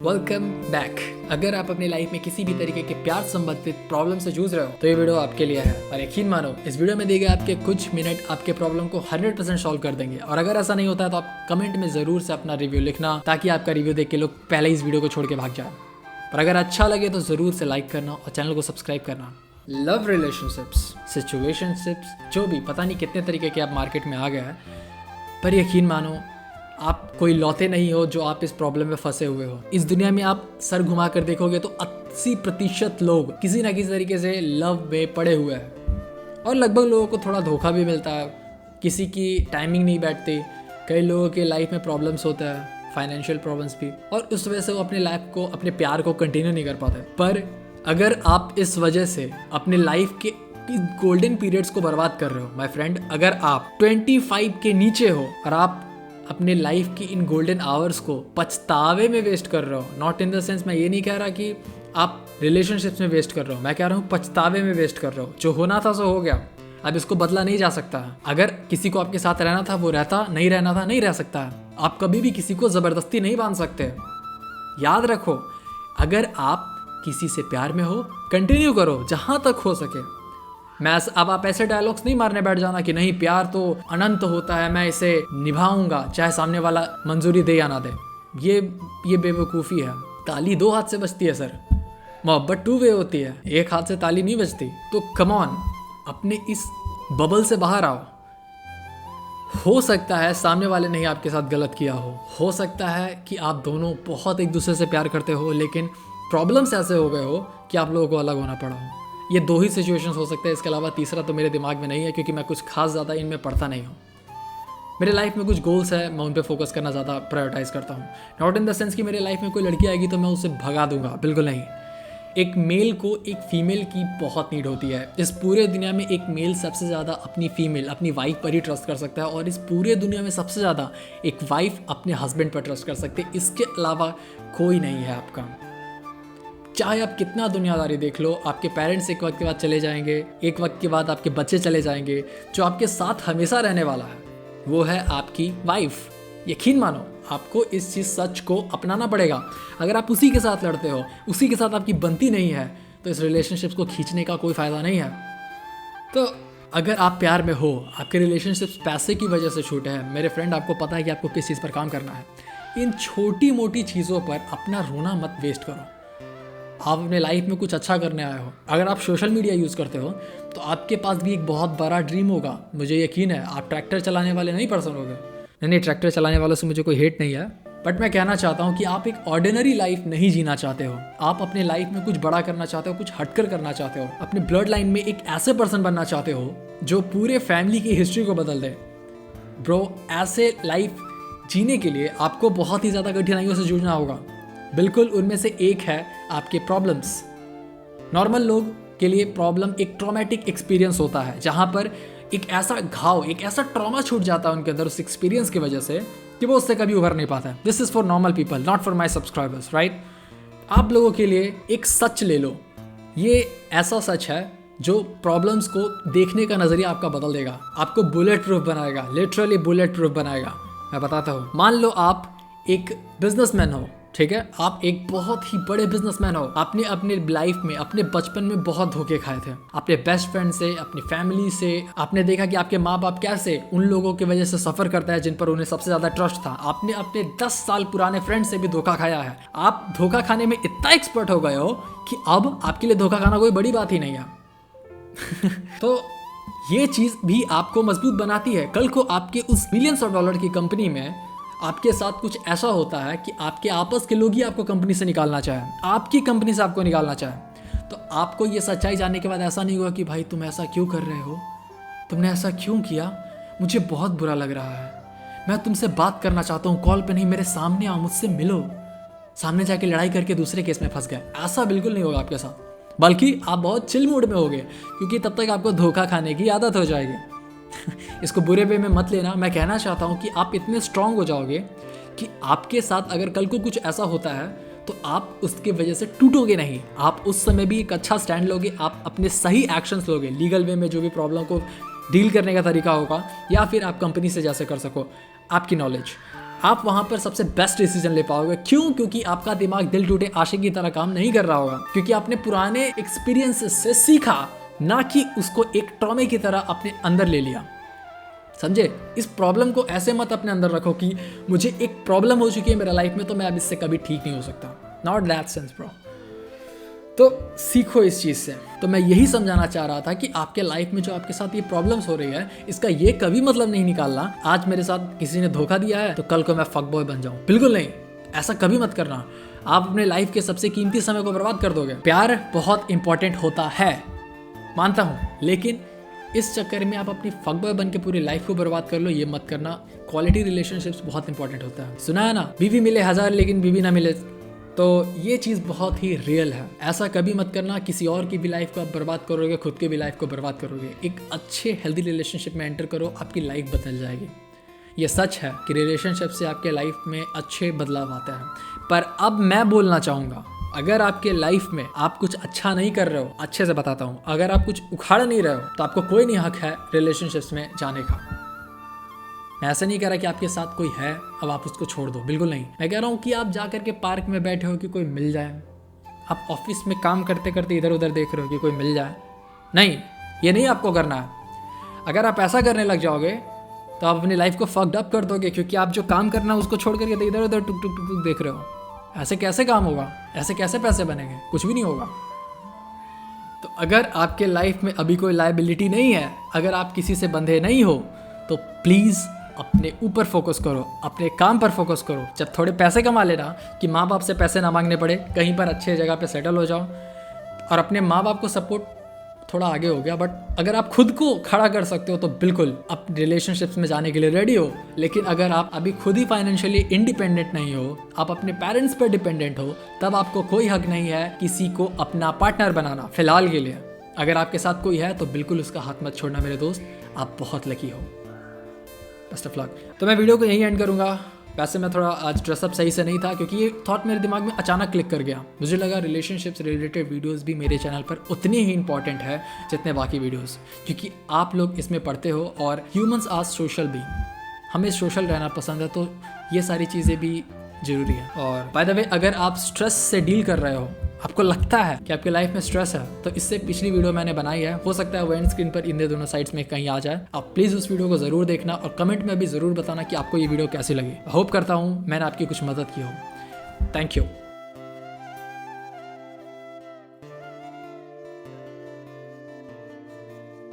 Welcome back. अगर आप अपनी लाइफ में किसी भी तरीके के प्यार संबंधित प्रॉब्लम से जूझ रहे हो तो ये वीडियो आपके लिए है। और यकीन मानो, इस वीडियो में दिए गए आपके कुछ मिनट आपके प्रॉब्लम को 100% सॉल्व कर देंगे। और अगर ऐसा नहीं होता है तो आप कमेंट में जरूर से अपना रिव्यू लिखना, ताकि आपका रिव्यू देख के लोग पहले इस वीडियो को छोड़ के भाग जाए। और अगर अच्छा लगे तो जरूर से लाइक करना और चैनल को सब्सक्राइब करना। लव रिलेशनशिप्स, सिचुएशनशिप्स, जो भी पता नहीं कितने तरीके के आप मार्केट में आ गए हैं, पर यकीन मानो आप कोई लौते नहीं हो जो आप इस प्रॉब्लम में फंसे हुए हो। इस दुनिया में आप सर घुमा कर देखोगे तो 80% लोग किसी ना किसी तरीके से लव में पड़े हुए हैं। और लगभग लोगों को थोड़ा धोखा भी मिलता है, किसी की टाइमिंग नहीं बैठती, कई लोगों के लाइफ में प्रॉब्लम्स होता है, फाइनेंशियल प्रॉब्लम्स भी, और उस वजह से वो अपने लाइफ को, अपने प्यार को कंटिन्यू नहीं कर पाते। पर अगर आप इस वजह से अपने लाइफ के गोल्डन पीरियड्स को बर्बाद कर रहे हो माय फ्रेंड, अगर आप 25 के नीचे हो और आप अपने लाइफ की इन गोल्डन आवर्स को पछतावे में वेस्ट कर रहे हो, नॉट इन द सेंस, मैं ये नहीं कह रहा कि आप रिलेशनशिप्स में वेस्ट कर रहे हो, मैं कह रहा हूँ पछतावे में वेस्ट कर रहे हो। जो होना था सो हो गया, अब इसको बदला नहीं जा सकता। अगर किसी को आपके साथ रहना था वो रहता, नहीं रहना था नहीं रह सकता है। आप कभी भी किसी को ज़बरदस्ती नहीं बांध सकते। याद रखो, अगर आप किसी से प्यार में हो, कंटिन्यू करो जहाँ तक हो सके। अब आप ऐसे डायलॉग्स नहीं मारने बैठ जाना कि नहीं प्यार तो अनंत होता है, मैं इसे निभाऊंगा चाहे सामने वाला मंजूरी दे या ना दे। ये बेवकूफ़ी है। ताली 2 हाथ से बजती है सर, मोहब्बत 2 वे होती है, 1 हाथ से ताली नहीं बजती। तो कम ऑन, अपने इस बबल से बाहर आओ। हो सकता है सामने वाले ने ही आपके साथ गलत किया हो सकता है कि आप दोनों बहुत एक दूसरे से प्यार करते हो, लेकिन प्रॉब्लम्स ऐसे हो गए हो कि आप लोगों को अलग होना पड़ा हो। ये 2 ही सिचुएशंस हो सकते हैं, इसके अलावा तीसरा तो मेरे दिमाग में नहीं है, क्योंकि मैं कुछ खास ज़्यादा इनमें पढ़ता नहीं हूँ। मेरे लाइफ में कुछ गोल्स है, मैं उन पे फोकस करना ज़्यादा प्रायोरिटाइज़ करता हूँ। नॉट इन द सेंस कि मेरे लाइफ में कोई लड़की आएगी तो मैं उसे भगा दूंगा, बिल्कुल नहीं। एक मेल को एक फीमेल की बहुत नीड होती है। इस पूरे दुनिया में एक मेल सबसे ज़्यादा अपनी फीमेल, अपनी वाइफ पर ही ट्रस्ट कर सकता है, और इस पूरे दुनिया में सबसे ज़्यादा एक वाइफ अपने हस्बैंड पर ट्रस्ट कर सकते है। इसके अलावा कोई नहीं है आपका। चाहे आप कितना दुनियादारी देख लो, आपके पेरेंट्स एक वक्त के बाद चले जाएंगे, एक वक्त के बाद आपके बच्चे चले जाएंगे। जो आपके साथ हमेशा रहने वाला है वो है आपकी वाइफ। यकीन मानो, आपको इस चीज़ सच को अपनाना पड़ेगा। अगर आप उसी के साथ लड़ते हो, उसी के साथ आपकी बनती नहीं है, तो इस रिलेशनशिप्स को खींचने का कोई फ़ायदा नहीं है। तो अगर आप प्यार में हो, आपके रिलेशनशिप्स पैसे की वजह से छूटे हैं, मेरे फ्रेंड, आपको पता है कि आपको किस चीज़ पर काम करना है। इन छोटी मोटी चीज़ों पर अपना रोना मत वेस्ट करो। आप अपने लाइफ में कुछ अच्छा करने आए हो। अगर आप सोशल मीडिया यूज़ करते हो तो आपके पास भी एक बहुत बड़ा ड्रीम होगा, मुझे यकीन है। आप ट्रैक्टर चलाने वाले नहीं पर्सन होगे। नहीं, ट्रैक्टर चलाने वालों से मुझे कोई हेट नहीं है, बट मैं कहना चाहता हूँ कि आप एक ऑर्डिनरी लाइफ नहीं जीना चाहते हो। आप अपने लाइफ में कुछ बड़ा करना चाहते हो, कुछ हटकर करना चाहते हो। अपने ब्लड लाइन में एक ऐसे पर्सन बनना चाहते हो जो पूरे फैमिली की हिस्ट्री को बदल दे। ब्रो, ऐसे लाइफ जीने के लिए आपको बहुत ही ज़्यादा कठिनाइयों से जूझना होगा। बिल्कुल, उनमें से एक है आपके प्रॉब्लम्स। नॉर्मल लोग के लिए प्रॉब्लम एक ट्रॉमेटिक एक्सपीरियंस होता है, जहाँ पर एक ऐसा घाव, एक ऐसा ट्रॉमा छूट जाता है उनके अंदर उस एक्सपीरियंस की वजह से कि वो उससे कभी उभर नहीं पाता। This is for normal people, not for my subscribers, right. आप लोगों के लिए एक सच ले लो। ये ऐसा सच है जो प्रॉब्लम्स को देखने का नज़रिया आपका बदल देगा, आपको बुलेट प्रूफ बनाएगा, लिटरली बुलेट प्रूफ बनाएगा। मैं बताता हूँ। मान लो आप एक बिजनेसमैन हो, ठीक है, आप एक बहुत ही बड़े बिजनेसमैन हो। आपने अपने लाइफ में, अपने बचपन में बहुत धोखे खाए थे, अपने बेस्ट फ्रेंड से, अपनी फैमिली से। आपने देखा कि आपके माँ बाप कैसे उन लोगों की वजह से सफ़र करता है जिन पर उन्हें सबसे ज़्यादा ट्रस्ट था। आपने अपने 10 साल पुराने फ्रेंड से भी धोखा खाया है। आप धोखा खाने में इतना एक्सपर्ट हो गए हो कि अब आपके लिए धोखा खाना कोई बड़ी बात ही नहीं है। तो ये चीज़ भी आपको मजबूत बनाती है। कल को आपके उस $मिलियंस की कंपनी में आपके साथ कुछ ऐसा होता है कि आपके आपस के लोग ही आपको कंपनी से निकालना चाहें, आपकी कंपनी से आपको निकालना चाहें, तो आपको ये सच्चाई जानने के बाद ऐसा नहीं हुआ कि भाई तुम ऐसा क्यों कर रहे हो, तुमने ऐसा क्यों किया, मुझे बहुत बुरा लग रहा है, मैं तुमसे बात करना चाहता हूँ, कॉल पे नहीं, मेरे सामने आओ, मुझसे मिलो। सामने जाके लड़ाई करके दूसरे केस में फंस गए। ऐसा बिल्कुल नहीं होगा आपके साथ, बल्कि आप बहुत चिल मूड में होगे, क्योंकि तब तक आपको धोखा खाने की आदत हो जाएगी। इसको बुरे वे में मत लेना। मैं कहना चाहता हूँ कि आप इतने स्ट्रांग हो जाओगे कि आपके साथ अगर कल को कुछ ऐसा होता है तो आप उसके वजह से टूटोगे नहीं। आप उस समय भी एक अच्छा स्टैंड लोगे, आप अपने सही एक्शंस लोगे, लीगल वे में जो भी प्रॉब्लम को डील करने का तरीका होगा, या फिर आप कंपनी से जैसे कर सको, आपकी नॉलेज। आप वहां पर सबसे बेस्ट डिसीजन ले पाओगे। क्यों? क्योंकि आपका दिमाग दिल टूटे आशिक की तरह काम नहीं कर रहा होगा, क्योंकि आपने पुराने एक्सपीरियंसेस से सीखा, ना कि उसको एक ट्रॉमे की तरह अपने अंदर ले लिया। समझे? इस प्रॉब्लम को ऐसे मत अपने अंदर रखो कि मुझे एक प्रॉब्लम हो चुकी है मेरा लाइफ में तो मैं अब इससे कभी ठीक नहीं हो सकता। Not that sense bro. तो सीखो इस चीज़ से। तो मैं यही समझाना चाह रहा था कि आपके लाइफ में जो आपके साथ ये प्रॉब्लम्स हो रही है, इसका ये कभी मतलब नहीं निकालना आज मेरे साथ किसी ने धोखा दिया है तो कल को मैं फक बॉय बन जाऊं। बिल्कुल नहीं, ऐसा कभी मत करना। आप अपने लाइफ के सबसे कीमती समय को बर्बाद कर दोगे। प्यार बहुत इंपॉर्टेंट होता है, मानता हूँ, लेकिन इस चक्कर में आप अपनी फक बॉय बन के पूरी लाइफ को बर्बाद कर लो, ये मत करना। क्वालिटी रिलेशनशिप्स बहुत इंपॉर्टेंट होता है। सुना है ना, बीवी मिले 1000 लेकिन बीवी ना मिले, तो ये चीज़ बहुत ही रियल है। ऐसा कभी मत करना। किसी और की भी लाइफ को आप बर्बाद करोगे, खुद की भी लाइफ को बर्बाद करोगे। एक अच्छे हेल्दी रिलेशनशिप में एंटर करो, आपकी लाइफ बदल जाएगी। ये सच है कि रिलेशनशिप से आपके लाइफ में अच्छे बदलाव आते हैं। पर अब मैं बोलना चाहूँगा, अगर आपके लाइफ में आप कुछ अच्छा नहीं कर रहे हो, अच्छे से बताता हूँ, अगर आप कुछ उखाड़ नहीं रहे हो तो आपको कोई नहीं हक है रिलेशनशिप्स में जाने का। मैं ऐसा नहीं कह रहा कि आपके साथ कोई है अब आप उसको छोड़ दो, बिल्कुल नहीं। मैं कह रहा हूँ कि आप जा करके पार्क में बैठे हो कि कोई मिल जाए, आप ऑफिस में काम करते करते इधर उधर देख रहे हो कि कोई मिल जाए, नहीं, ये नहीं आपको करना है। अगर आप ऐसा करने लग जाओगे तो आप अपनी लाइफ को फक्ड अप कर दोगे, क्योंकि आप जो काम करना है उसको छोड़ करके तो इधर उधर टुक टुक टुक टुक देख रहे हो। ऐसे कैसे काम होगा? ऐसे कैसे पैसे बनेंगे? कुछ भी नहीं होगा। तो अगर आपके लाइफ में अभी कोई लायबिलिटी नहीं है, अगर आप किसी से बंधे नहीं हो, तो प्लीज़ अपने ऊपर फोकस करो, अपने काम पर फोकस करो। जब थोड़े पैसे कमा लेना कि माँ बाप से पैसे ना मांगने पड़े, कहीं पर अच्छे जगह पे सेटल हो जाओ और अपने माँ बाप को सपोर्ट थोड़ा आगे हो गया। बट अगर आप खुद को खड़ा कर सकते हो तो बिल्कुल आप रिलेशनशिप्स में जाने के लिए रेडी हो। लेकिन अगर आप अभी खुद ही फाइनेंशियली इंडिपेंडेंट नहीं हो, आप अपने पेरेंट्स पर डिपेंडेंट हो, तब आपको कोई हक नहीं है किसी को अपना पार्टनर बनाना। फिलहाल के लिए अगर आपके साथ कोई है तो बिल्कुल उसका हाथ मत छोड़ना मेरे दोस्त, आप बहुत लकी हो। Best of luck. तो मैं वीडियो को यहीं एंड करूँगा। वैसे मैं थोड़ा आज ड्रेसअप सही से नहीं था, क्योंकि ये थॉट मेरे दिमाग में अचानक क्लिक कर गया। मुझे लगा रिलेशनशिप्स रिलेटेड वीडियोस भी मेरे चैनल पर उतनी ही इंपॉर्टेंट है जितने बाकी वीडियोस, क्योंकि आप लोग इसमें पढ़ते हो और ह्यूमंस आर सोशल बीइंग, हमें सोशल रहना पसंद है, तो ये सारी चीज़ें भी ज़रूरी है। और बाय द वे, अगर आप स्ट्रेस से डील कर रहे हो, आपको लगता है कि आपके लाइफ में स्ट्रेस है, तो इससे पिछली वीडियो मैंने बनाई है, हो सकता है वो एंड स्क्रीन पर इन दोनों साइड्स में कहीं आ जाए। आप प्लीज़ उस वीडियो को ज़रूर देखना और कमेंट में भी ज़रूर बताना कि आपको ये वीडियो कैसी लगी। होप करता हूँ मैंने आपकी कुछ मदद की हो। Thank you.